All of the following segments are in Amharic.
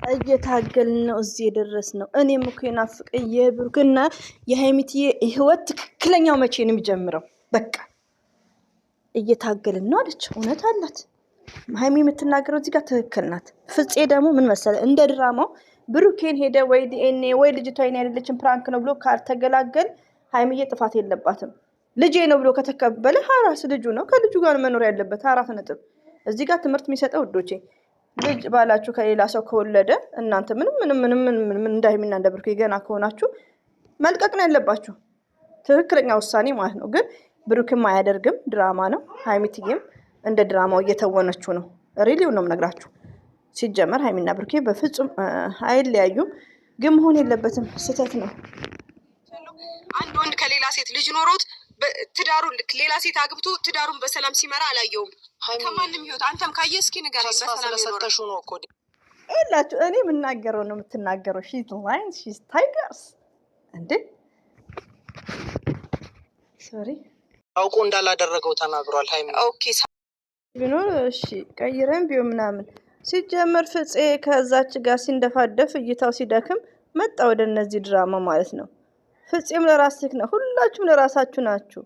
እየታገልን ነው እዚህ የደረስነው። እኔም እኮ የናፍቀኝ የብሩክና የሃይሚትዬ ህይወት ትክክለኛው መቼ ነው የሚጀምረው? በቃ እየታገልን ነው አለች። እውነት አላት። ሃይሚ የምትናገረው እዚህ ጋር ትክክል ናት። ፍፄ ደግሞ ምን መሰለ እንደ ድራማው ብሩኬን ሄደ ወይ ዲኤንኤ ወይ ልጅቷ የኔ አይደለችም ፕራንክ ነው ብሎ ካልተገላገል ሃይሚዬ ጥፋት የለባትም። ልጄ ነው ብሎ ከተቀበለ ሀራስ ልጁ ነው፣ ከልጁ ጋር መኖር ያለበት። 4 ነጥብ። እዚህ ጋር ትምህርት የሚሰጠው ውዶቼ ልጅ ባላችሁ ከሌላ ሰው ከወለደ እናንተ ምንም እንደ ሃይሚና እንደ ብሩኬ ገና ከሆናችሁ መልቀቅ ነው ያለባችሁ። ትክክለኛ ውሳኔ ማለት ነው። ግን ብሩክም አያደርግም፣ ድራማ ነው። ሃይሚትዬም እንደ ድራማው እየተወነችው ነው። ሪሊው ነው የምነግራችሁ። ሲጀመር ሃይሚና ብሩኬ በፍጹም አይለያዩም። ግን መሆን የለበትም፣ ስህተት ነው። አንድ ወንድ ከሌላ ሴት ልጅ ኖሮት ትዳሩን ሌላ ሴት አግብቶ ትዳሩን በሰላም ሲመራ አላየውም። ከማንም ህይወት አንተም ካየ እስኪ ንገረኝ። በሰላም ስለሰጠሹ ነው እኮ ይላችሁ። እኔ የምናገረው ነው የምትናገረው። ሺዝ ላይን ሺዝ ታይገርስ እንዴ ሶሪ አውቆ እንዳላደረገው ተናግሯል። ሃይሚ ኦኬ ቢኖር እሺ ቀይረን ቢሆን ምናምን ሲጀመር ፍፄ ከዛች ጋር ሲንደፋደፍ እይታው ሲደክም መጣ ወደ እነዚህ ድራማ ማለት ነው። ፍፄም ለራስህ ነው፣ ሁላችሁም ለራሳችሁ ናችሁ።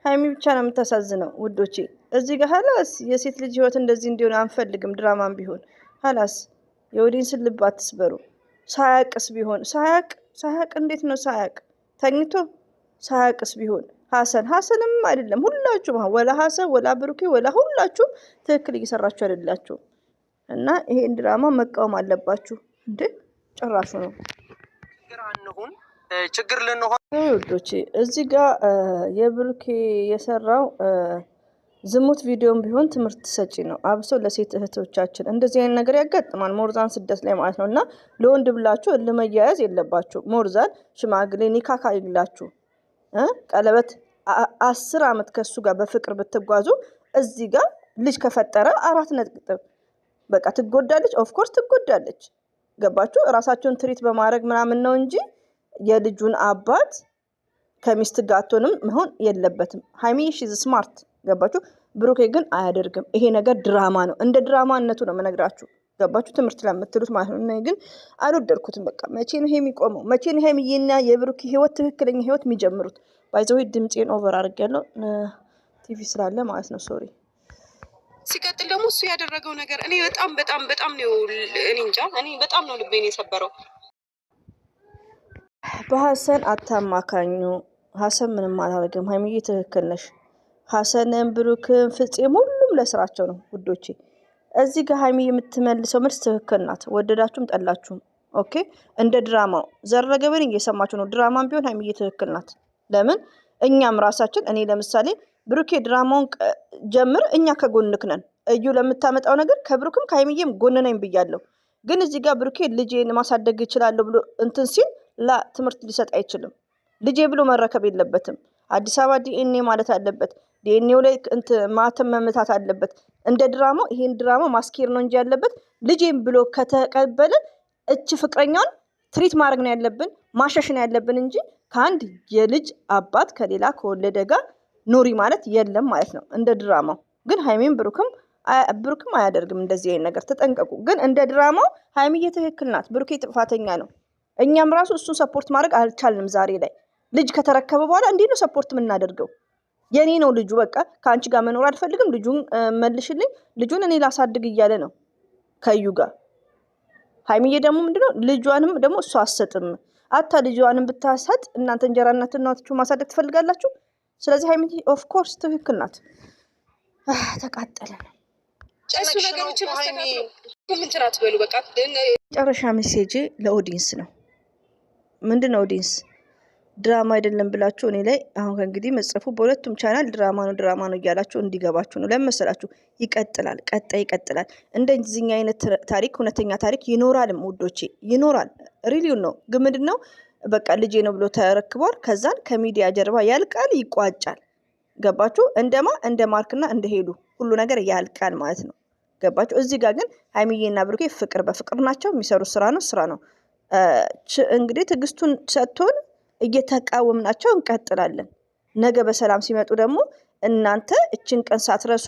ሃይሚ ብቻ ነው የምታሳዝነው ውዶቼ። እዚህ ጋር ሀላስ የሴት ልጅ ህይወት እንደዚህ እንዲሆን አንፈልግም። ድራማም ቢሆን ሀላስ የኦዲየንስን ልብ አትስበሩ። ሳያቅስ ቢሆን ሳያቅ እንዴት ነው ሳያቅ ተኝቶ ሳያቅስ ቢሆን ሀሰንም አይደለም ሁላችሁም ወላ ሀሰን ወላ ብሩኬ ወላ ሁላችሁም ትክክል እየሰራችሁ አይደላችሁ። እና ይሄን ድራማ መቃወም አለባችሁ። እንዴ ጭራሹ ነው ችግር ልንሆን ውዶቼ። እዚህ ጋር የብሩኬ የሰራው ዝሙት ቪዲዮም ቢሆን ትምህርት ሰጪ ነው። አብሶ ለሴት እህቶቻችን እንደዚህ አይነት ነገር ያጋጥማል፣ ሞርዛን ስደት ላይ ማለት ነው። እና ለወንድ ብላችሁ ለመያያዝ የለባችሁ። ሞርዛን ሽማግሌ ኒካካ ይላችሁ ቀለበት 10 ዓመት ከሱ ጋር በፍቅር ብትጓዙ እዚህ ጋር ልጅ ከፈጠረ 4 ነጥብ በቃ ትጎዳለች። ኦፍ ኮርስ ትጎዳለች። ገባችሁ? ራሳቸውን ትሪት በማድረግ ምናምን ነው እንጂ የልጁን አባት ከሚስት ጋቶንም መሆን የለበትም። ሃይሚ ሺዝ ስማርት። ገባችሁ? ብሩኬ ግን አያደርግም። ይሄ ነገር ድራማ ነው። እንደ ድራማነቱ ነው የምነግራችሁ። ገባችሁ? ትምህርት ለምትሉት ማለት ነው። እኔ ግን አልወደድኩትም። በቃ መቼ ነው ይሄ የሚቆመው? መቼ ነው ሃይሚዬና የብሩኬ ህይወት ትክክለኛ ህይወት የሚጀምሩት? ባይዘው ድምጼን ኦቨር አድርጌያለሁ ቲቪ ስላለ ማለት ነው። ሶሪ። ሲቀጥል ደግሞ እሱ ያደረገው ነገር እኔ በጣም ነው እኔ እንጃ፣ እኔ በጣም ነው ልቤን የሰበረው። በሀሰን አታማካኙ። ሀሰን ምንም አላደረገም። ሃይሚዬ ትክክል ነሽ። ሀሰንን ብሩክን ፍፄም ሁሉም ለስራቸው ነው ውዶቼ። እዚህ ጋር ሃይሚ የምትመልሰው መልስ ትክክል ናት፣ ወደዳችሁም ጠላችሁም። ኦኬ እንደ ድራማው ዘረገበን እየሰማችሁ ነው። ድራማም ቢሆን ሃይሚዬ ትክክል ናት። ለምን እኛም ራሳችን እኔ ለምሳሌ ብሩኬ ድራማውን ጀምር እኛ ከጎንክ ነን። እዩ ለምታመጣው ነገር ከብሩክም ከሃይሚዬም ጎን ነኝ ብያለሁ። ግን እዚህ ጋር ብሩኬ ልጄን ማሳደግ ይችላል ብሎ እንትን ሲል ትምህርት ሊሰጥ አይችልም። ልጄ ብሎ መረከብ የለበትም። አዲስ አበባ ዲኤንኤ ማለት አለበት። ዲኤንኤው ላይ ማተም መመታት አለበት። እንደ ድራማው ይሄን ድራማ ማስኬር ነው እንጂ ያለበት ልጄን ብሎ ከተቀበለ እች ፍቅረኛውን ትሪት ማድረግ ነው ያለብን፣ ማሸሽ ነው ያለብን እንጂ ከአንድ የልጅ አባት ከሌላ ከወለደ ጋር ኑሪ ማለት የለም ማለት ነው እንደ ድራማው። ግን ሃይሚን ብሩክም አያደርግም እንደዚህ አይነት ነገር፣ ተጠንቀቁ። ግን እንደ ድራማው ሃይሚዬ ትክክል ናት፣ ብሩኬ ጥፋተኛ ነው። እኛም ራሱ እሱን ሰፖርት ማድረግ አልቻልንም። ዛሬ ላይ ልጅ ከተረከበ በኋላ እንዴት ነው ሰፖርት የምናደርገው? የኔ ነው ልጁ፣ በቃ ከአንቺ ጋር መኖር አልፈልግም፣ ልጁን መልሽልኝ፣ ልጁን እኔ ላሳድግ እያለ ነው ከዩ ጋር። ሃይሚዬ ደግሞ ምንድነው ልጇንም ደግሞ እሱ አሰጥም አታ ልጇንም ብታሰጥ እናንተ እንጀራ እናታችሁ ማሳደግ ትፈልጋላችሁ። ስለዚህ ሃይሚ ኦፍ ኮርስ ትክክል ናት። ተቃጠለ ነው እሱ ነገሮችን ማስተካከል ምን ትራት በሉ በቃ። መጨረሻ ሜሴጅ ለኦዲየንስ ነው። ምንድነው ኦዲየንስ ድራማ አይደለም ብላችሁ እኔ ላይ አሁን ከእንግዲህ መጽፉ በሁለቱም ቻናል ድራማ ነው እያላችሁ እንዲገባችሁ ነው። ለመሰላችሁ ይቀጥላል፣ ይቀጥላል። እንደዚህኛ አይነት ታሪክ እውነተኛ ታሪክ ይኖራልም ውዶቼ፣ ይኖራል። ሪሊውን ነው። ግን ምንድነው በቃ ልጄ ነው ብሎ ተረክቧል። ከዛን ከሚዲያ ጀርባ ያልቃል፣ ይቋጫል። ገባችሁ? እንደ ማርክና እንደ ሄሉ ሁሉ ነገር ያልቃል ማለት ነው። ገባችሁ? እዚህ ጋር ግን ሃይሚዬና ብሩኬ ፍቅር በፍቅር ናቸው። የሚሰሩት ስራ ነው። እንግዲህ ትዕግስቱን ሰጥቶን እየተቃወምናቸው እንቀጥላለን። ነገ በሰላም ሲመጡ ደግሞ እናንተ እችን ቀን ሳትረሱ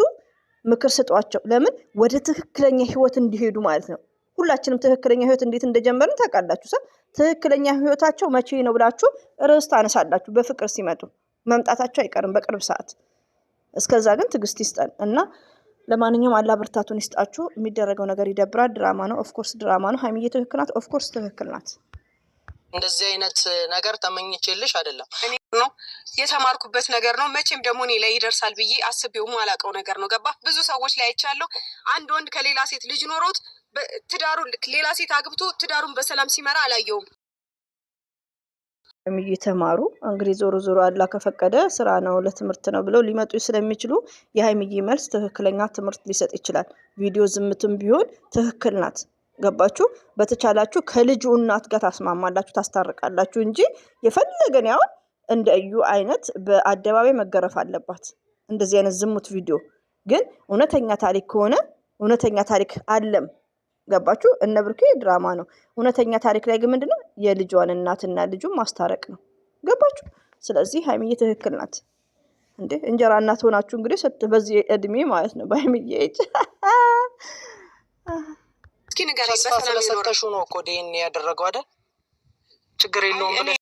ምክር ስጧቸው። ለምን ወደ ትክክለኛ ህይወት እንዲሄዱ ማለት ነው። ሁላችንም ትክክለኛ ህይወት እንዴት እንደጀመርን ታውቃላችሁ። ትክክለኛ ህይወታቸው መቼ ነው ብላችሁ ርዕስ ታነሳላችሁ። በፍቅር ሲመጡ መምጣታቸው አይቀርም በቅርብ ሰዓት። እስከዛ ግን ትዕግስት ይስጠን እና ለማንኛውም አላህ ብርታቱን ይስጣችሁ። የሚደረገው ነገር ይደብራል። ድራማ ነው፣ ኦፍኮርስ ድራማ ነው። ሀይሚዬ ትክክል ናት፣ ኦፍኮርስ ትክክል ናት። እንደዚህ አይነት ነገር ተመኝቼልሽ አይደለም፣ እኔ ነው የተማርኩበት ነገር ነው። መቼም ደግሞ እኔ ላይ ይደርሳል ብዬ አስቤውም አላውቀው ነገር ነው። ገባ? ብዙ ሰዎች ላይ አይቻለሁ። አንድ ወንድ ከሌላ ሴት ልጅ ኖሮት ትዳሩን ሌላ ሴት አግብቶ ትዳሩን በሰላም ሲመራ አላየውም። እየተማሩ እንግዲህ ዞሮ ዞሮ አላህ ከፈቀደ ስራ ነው ለትምህርት ነው ብለው ሊመጡ ስለሚችሉ የሀይሚዬ መልስ ትክክለኛ ትምህርት ሊሰጥ ይችላል። ቪዲዮ ዝምትም ቢሆን ትክክል ናት። ገባችሁ? በተቻላችሁ ከልጁ እናት ጋር ታስማማላችሁ፣ ታስታርቃላችሁ እንጂ የፈለገን ያው እንደ እዩ አይነት በአደባባይ መገረፍ አለባት። እንደዚህ አይነት ዝሙት ቪዲዮ ግን እውነተኛ ታሪክ ከሆነ እውነተኛ ታሪክ አለም። ገባችሁ? እነ ብሩኬ ድራማ ነው። እውነተኛ ታሪክ ላይ ግን ምንድነው የልጇን እናትና ልጁን ማስታረቅ ነው። ገባችሁ? ስለዚህ ሀይሚዬ ትክክል ናት። እንዴ እንጀራ እናት ሆናችሁ እንግዲህ በዚህ እድሜ ማለት ነው በሀይሚዬ እጅ እስኪ ንገረኝ። ተስፋ ስለሰጠሽው ነው እኮ ዲኤንኤ ያደረገው አይደል? ችግር የለውም ብለሽ